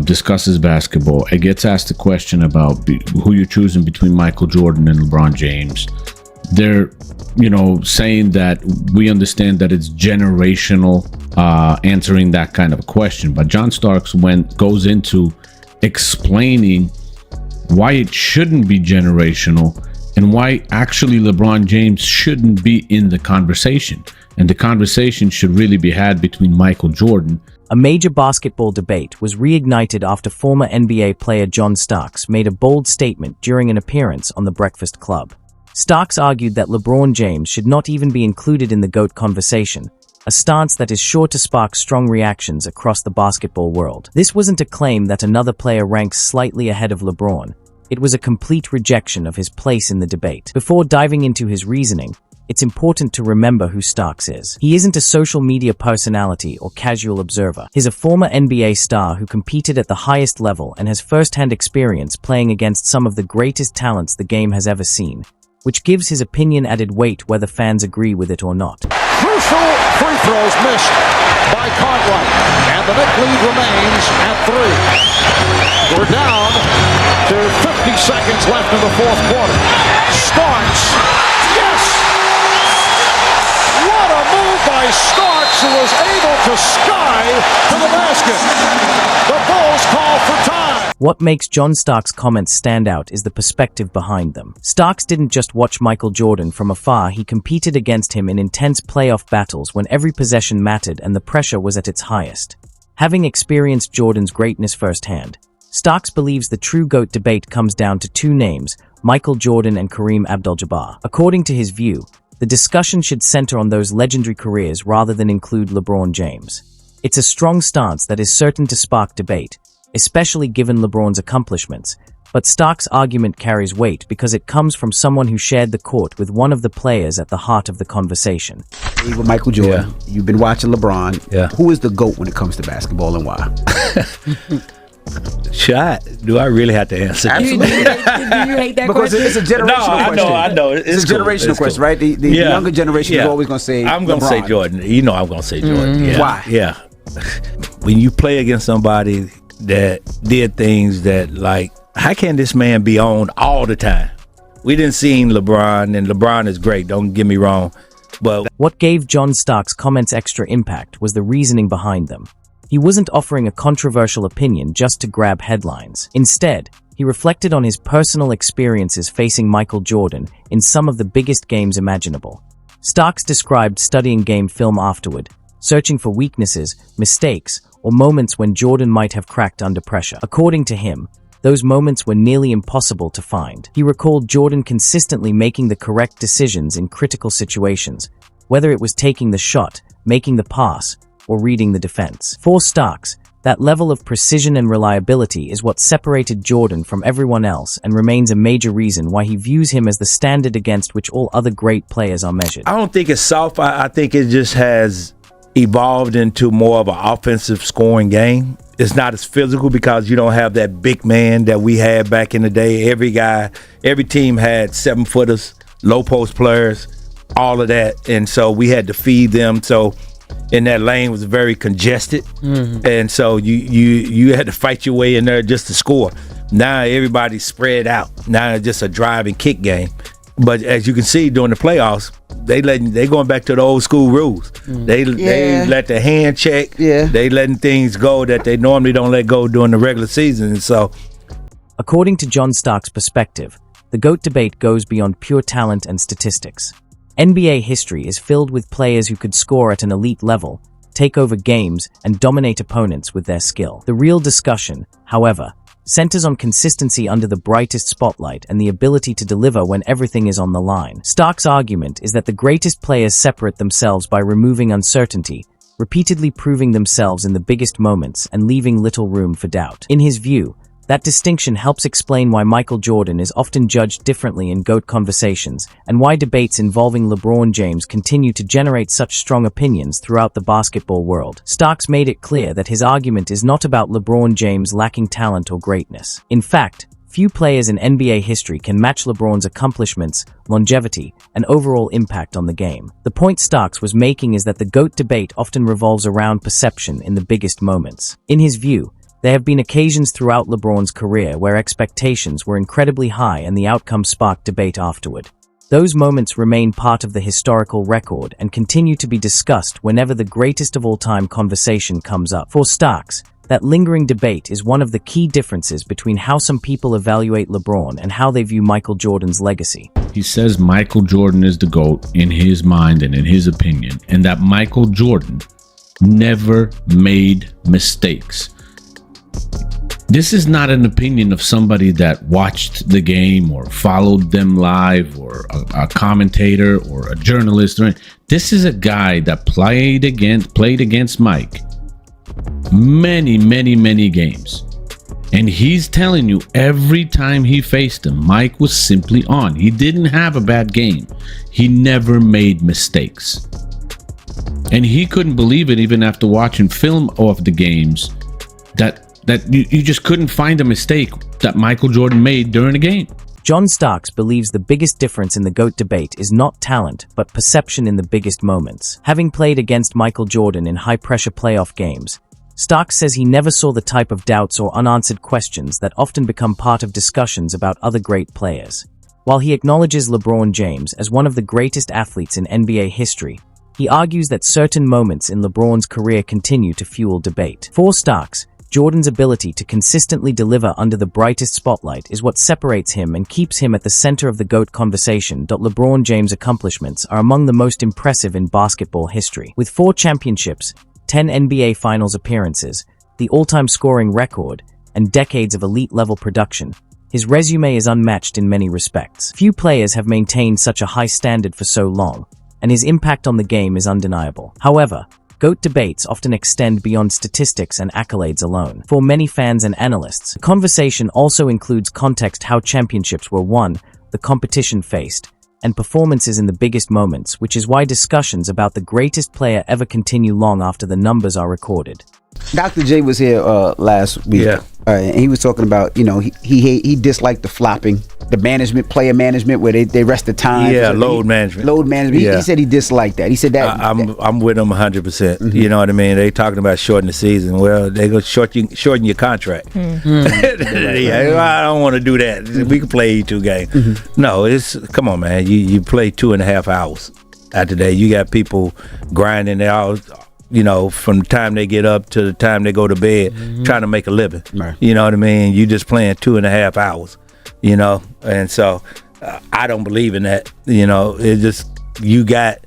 discusses basketball, it gets asked a question about who you're choosing between Michael Jordan and LeBron James. They're, saying that we understand that it's generational, answering that kind of a question. But John Starks goes into explaining why it shouldn't be generational and why actually LeBron James shouldn't be in the conversation. And the conversation should really be had between Michael Jordan. A major basketball debate was reignited after former NBA player John Starks made a bold statement during an appearance on The Breakfast Club. Starks argued that LeBron James should not even be included in the GOAT conversation, a stance that is sure to spark strong reactions across the basketball world. This wasn't a claim that another player ranks slightly ahead of LeBron. It was a complete rejection of his place in the debate. Before diving into his reasoning, it's important to remember who Starks is. He isn't a social media personality or casual observer. He's a former NBA star who competed at the highest level and has first-hand experience playing against some of the greatest talents the game has ever seen, which gives his opinion added weight whether fans agree with it or not. Crucial free throws missed by Cartwright, and the Knicks lead remains at 3. We're down to 50 seconds left in the fourth quarter. Starks, yes! What a move by Starks, who was able to sky to the basket. The Bulls call for time. What makes John Starks' comments stand out is the perspective behind them. Starks didn't just watch Michael Jordan from afar, he competed against him in intense playoff battles when every possession mattered and the pressure was at its highest. Having experienced Jordan's greatness firsthand, Starks believes the true GOAT debate comes down to two names, Michael Jordan and Kareem Abdul-Jabbar. According to his view, the discussion should center on those legendary careers rather than include LeBron James. It's a strong stance that is certain to spark debate, especially given LeBron's accomplishments, but Starks' argument carries weight because it comes from someone who shared the court with one of the players at the heart of the conversation. With Michael Jordan, You've been watching LeBron. Yeah. Who is the GOAT when it comes to basketball and why? Do I really have to answer? Absolutely. Do you hate that because question? it's a generational question. I know. It's a generational question, right? The younger generation is always going to say I'm going to say Jordan. I'm going to say Jordan. Yeah. Why? Yeah. When you play against somebody that did things that, like, how can this man be on all the time? We didn't see LeBron, and LeBron is great, don't get me wrong, but what gave John Starks' comments extra impact was the reasoning behind them. He wasn't offering a controversial opinion just to grab headlines. Instead, he reflected on his personal experiences facing Michael Jordan in some of the biggest games imaginable. Starks described studying game film afterward, searching for weaknesses, mistakes, or moments when Jordan might have cracked under pressure. According to him, those moments were nearly impossible to find. He recalled Jordan consistently making the correct decisions in critical situations, whether it was taking the shot, making the pass, or reading the defense. For Starks, that level of precision and reliability is what separated Jordan from everyone else and remains a major reason why he views him as the standard against which all other great players are measured. I don't think it's soft. I think it just has evolved into more of an offensive scoring game. It's not as physical because you don't have that big man that we had back in the day. Every team had 7-footers, low post players, all of that. And so we had to feed them. So in that lane was very congested. Mm-hmm. And so you had to fight your way in there just to score. Now everybody's spread out. Now it's just a drive and kick game. But as you can see during the playoffs, they going back to the old school rules. They let the hand check. Yeah. They letting things go that they normally don't let go during the regular season. And so, according to John Starks' perspective, the GOAT debate goes beyond pure talent and statistics. NBA history is filled with players who could score at an elite level, take over games, and dominate opponents with their skill. The real discussion, however, centers on consistency under the brightest spotlight and the ability to deliver when everything is on the line. Stark's argument is that the greatest players separate themselves by removing uncertainty, repeatedly proving themselves in the biggest moments and leaving little room for doubt. In his view, that distinction helps explain why Michael Jordan is often judged differently in GOAT conversations and why debates involving LeBron James continue to generate such strong opinions throughout the basketball world. Starks made it clear that his argument is not about LeBron James lacking talent or greatness. In fact, few players in NBA history can match LeBron's accomplishments, longevity, and overall impact on the game. The point Starks was making is that the GOAT debate often revolves around perception in the biggest moments. In his view, There have been occasions throughout LeBron's career where expectations were incredibly high and the outcome sparked debate afterward. Those moments remain part of the historical record and continue to be discussed whenever the greatest of all time conversation comes up. For Starks, that lingering debate is one of the key differences between how some people evaluate LeBron and how they view Michael Jordan's legacy. He says Michael Jordan is the GOAT in his mind and in his opinion, and that Michael Jordan never made mistakes. This is not an opinion of somebody that watched the game or followed them live or a commentator or a journalist. This is a guy that played against Mike many games. And he's telling you every time he faced him, Mike was simply on. He didn't have a bad game. He never made mistakes. And he couldn't believe it even after watching film of the games that you just couldn't find a mistake that Michael Jordan made during the game. John Starks believes the biggest difference in the GOAT debate is not talent, but perception in the biggest moments. Having played against Michael Jordan in high-pressure playoff games, Starks says he never saw the type of doubts or unanswered questions that often become part of discussions about other great players. While he acknowledges LeBron James as one of the greatest athletes in NBA history, he argues that certain moments in LeBron's career continue to fuel debate. For Starks, Jordan's ability to consistently deliver under the brightest spotlight is what separates him and keeps him at the center of the GOAT conversation. LeBron James' accomplishments are among the most impressive in basketball history. With 4 championships, 10 NBA Finals appearances, the all-time scoring record, and decades of elite-level production, his resume is unmatched in many respects. Few players have maintained such a high standard for so long, and his impact on the game is undeniable. However, GOAT debates often extend beyond statistics and accolades alone. For many fans and analysts, the conversation also includes context: how championships were won, the competition faced, and performances in the biggest moments, which is why discussions about the greatest player ever continue long after the numbers are recorded. Dr. J was here last week, and he was talking about, he disliked the flopping, the player management, where they rest the time. Yeah, load management. He said he disliked that. He said that. I'm with him 100%. Mm-hmm. You know what I mean? They talking about shortening the season. Well, they go shorten your contract. Mm-hmm. I don't want to do that. We can play 2 games. Mm-hmm. No, come on, man. You play 2.5 hours after that. You got people grinding their hours, from the time they get up to the time they go to bed, trying to make a living. Right. You know what I mean? You just playing 2.5 hours, and so I don't believe in that. It just, you got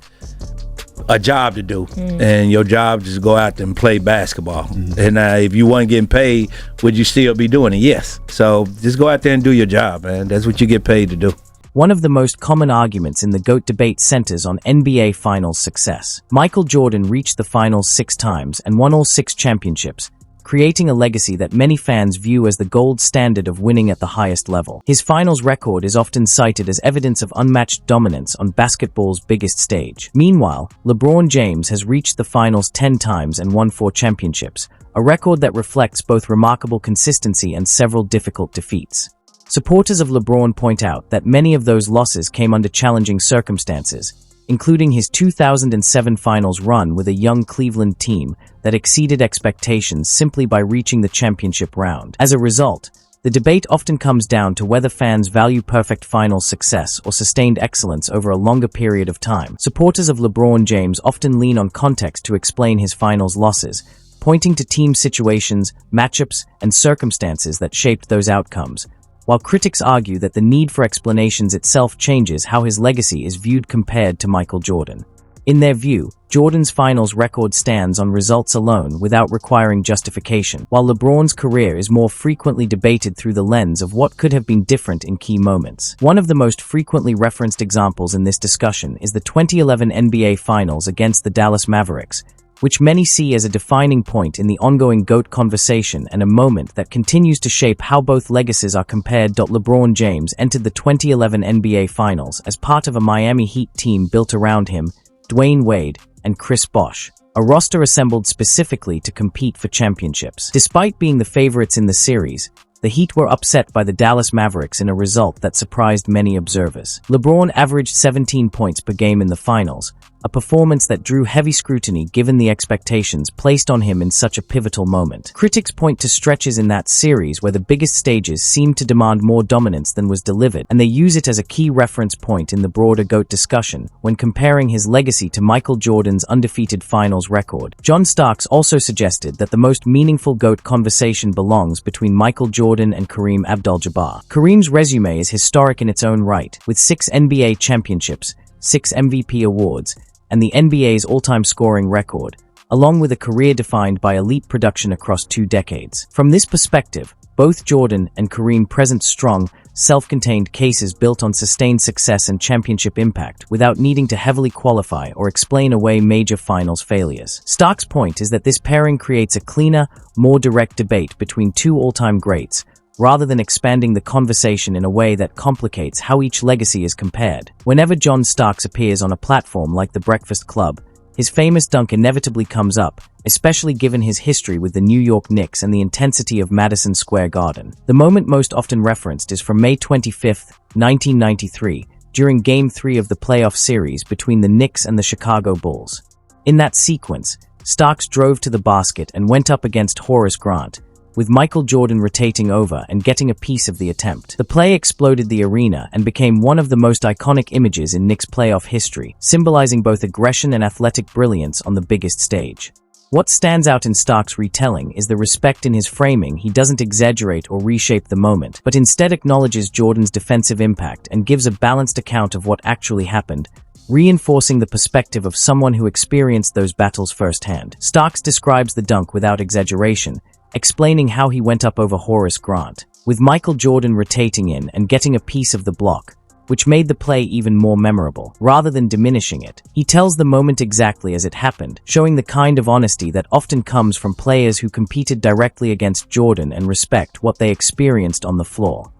a job to do, and your job is to go out there and play basketball. And if you weren't getting paid, would you still be doing it? Yes. So just go out there and do your job, man. That's what you get paid to do. One of the most common arguments in the GOAT debate centers on NBA Finals success. Michael Jordan reached the Finals 6 times and won all 6 championships, creating a legacy that many fans view as the gold standard of winning at the highest level. His Finals record is often cited as evidence of unmatched dominance on basketball's biggest stage. Meanwhile, LeBron James has reached the Finals 10 times and won 4 championships, a record that reflects both remarkable consistency and several difficult defeats. Supporters of LeBron point out that many of those losses came under challenging circumstances, including his 2007 Finals run with a young Cleveland team that exceeded expectations simply by reaching the championship round. As a result, the debate often comes down to whether fans value perfect Finals success or sustained excellence over a longer period of time. Supporters of LeBron James often lean on context to explain his Finals losses, pointing to team situations, matchups, and circumstances that shaped those outcomes, while critics argue that the need for explanations itself changes how his legacy is viewed compared to Michael Jordan. In their view, Jordan's Finals record stands on results alone without requiring justification, while LeBron's career is more frequently debated through the lens of what could have been different in key moments. One of the most frequently referenced examples in this discussion is the 2011 NBA Finals against the Dallas Mavericks, which many see as a defining point in the ongoing GOAT conversation and a moment that continues to shape how both legacies are compared. LeBron James entered the 2011 NBA Finals as part of a Miami Heat team built around him, Dwayne Wade, and Chris Bosh, a roster assembled specifically to compete for championships. Despite being the favorites in the series, the Heat were upset by the Dallas Mavericks in a result that surprised many observers. LeBron averaged 17 points per game in the finals, a performance that drew heavy scrutiny given the expectations placed on him in such a pivotal moment. Critics point to stretches in that series where the biggest stages seemed to demand more dominance than was delivered, and they use it as a key reference point in the broader GOAT discussion when comparing his legacy to Michael Jordan's undefeated finals record. John Starks also suggested that the most meaningful GOAT conversation belongs between Michael Jordan and Kareem Abdul-Jabbar. Kareem's resume is historic in its own right, with 6 NBA championships, 6 MVP awards, and the NBA's all-time scoring record, along with a career defined by elite production across 2 decades. From this perspective, both Jordan and Kareem present strong, self-contained cases built on sustained success and championship impact without needing to heavily qualify or explain away major finals failures. Stark's point is that this pairing creates a cleaner, more direct debate between 2 all-time greats, rather than expanding the conversation in a way that complicates how each legacy is compared. Whenever John Starks appears on a platform like the Breakfast Club, his famous dunk inevitably comes up, especially given his history with the New York Knicks and the intensity of Madison Square Garden. The moment most often referenced is from May 25, 1993, during Game 3 of the playoff series between the Knicks and the Chicago Bulls. In that sequence, Starks drove to the basket and went up against Horace Grant, with Michael Jordan rotating over and getting a piece of the attempt. The play exploded the arena and became one of the most iconic images in Knicks playoff history, symbolizing both aggression and athletic brilliance on the biggest stage. What stands out in Stark's retelling is the respect in his framing. He doesn't exaggerate or reshape the moment, but instead acknowledges Jordan's defensive impact and gives a balanced account of what actually happened, reinforcing the perspective of someone who experienced those battles firsthand. Starks describes the dunk without exaggeration, explaining how he went up over Horace Grant, with Michael Jordan rotating in and getting a piece of the block, which made the play even more memorable. Rather than diminishing it, he tells the moment exactly as it happened, showing the kind of honesty that often comes from players who competed directly against Jordan and respect what they experienced on the floor.